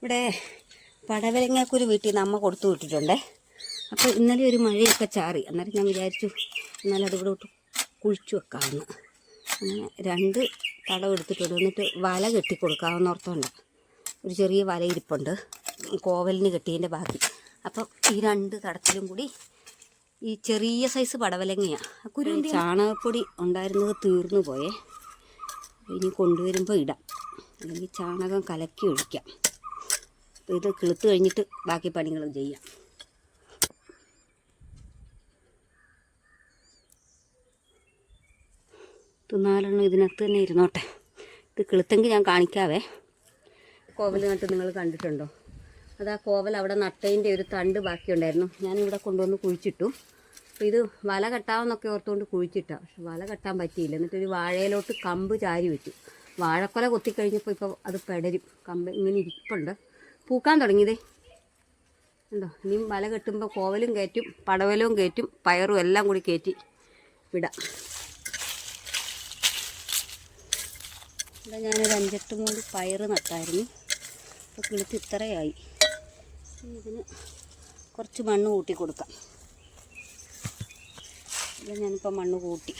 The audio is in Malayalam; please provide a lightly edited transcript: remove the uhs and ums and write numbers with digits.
ഇവിടെ പടവലങ്ങാക്കൊരു വീട്ടിൽ നിന്ന് അമ്മ കൊടുത്തു വിട്ടിട്ടുണ്ടേ. അപ്പോൾ ഇന്നലെ ഒരു മഴയൊക്കെ ചാറി. അന്നേരം ഞാൻ വിചാരിച്ചു എന്നാലും അതിവിടെ കുഴിച്ചു വെക്കാമെന്ന്. അങ്ങനെ 2 തടം എടുത്തിട്ടുണ്ട്. എന്നിട്ട് വല കെട്ടിക്കൊടുക്കാമെന്ന് ഓർത്തോണ്ട. ഒരു ചെറിയ വല ഇരിപ്പുണ്ട്, കോവലിന് കെട്ടിയതിൻ്റെ ബാക്കി. അപ്പം ഈ 2 തടത്തിലും കൂടി ഈ ചെറിയ സൈസ് പടവലങ്ങയാണ്. ചാണകപ്പൊടി ഉണ്ടായിരുന്നത് തീർന്നു പോയേ. ഇനി കൊണ്ടുവരുമ്പോൾ ഇടാം, അല്ലെങ്കിൽ ചാണകം കലക്കി ഒഴിക്കാം. അപ്പോൾ ഇത് കിളുത്ത് കഴിഞ്ഞിട്ട് ബാക്കി പണികളും ചെയ്യാം. തിന്നാലെണ്ണം ഇതിനകത്ത് തന്നെ ഇരുന്നോട്ടെ. ഇത് കിളുത്തെങ്കിൽ ഞാൻ കാണിക്കാവേ. കോവൽ നട്ട് നിങ്ങൾ കണ്ടിട്ടുണ്ടോ? അത് ആ കോവൽ അവിടെ നട്ടതിൻ്റെ ഒരു തണ്ട് ബാക്കിയുണ്ടായിരുന്നു. ഞാനിവിടെ കൊണ്ടുവന്ന് കുഴിച്ചിട്ടു. അപ്പോൾ ഇത് വല കെട്ടാമെന്നൊക്കെ ഓർത്തുകൊണ്ട് കുഴിച്ചിട്ടാണ്. പക്ഷെ വല കെട്ടാൻ പറ്റിയില്ല. എന്നിട്ടൊരു വാഴയിലോട്ട് കമ്പ് ചാരി വെച്ചു. വാഴക്കൊല കൊത്തിക്കഴിഞ്ഞപ്പോൾ ഇപ്പോൾ അത് പെടരും. കമ്പ് ഇങ്ങനെ ഇരിപ്പുണ്ട്. പൂക്കാൻ തുടങ്ങിയതേ ഉണ്ടോ? ഇനിയും വല കെട്ടുമ്പോൾ കോവലും കയറ്റും, പടവലവും കയറ്റും, പയറും എല്ലാം കൂടി കയറ്റി വിടാം. ഇവിടെ ഞാനൊരു 5-8 മൂട് പയറ് നട്ടായിരുന്നു. അപ്പോൾ കിളുത്ത് ഇത്രയായി. ഇതിന് കുറച്ച് മണ്ണ് കൂട്ടി കൊടുക്കാം. ഇവിടെ ഞാനിപ്പോൾ മണ്ണ് കൂട്ടി.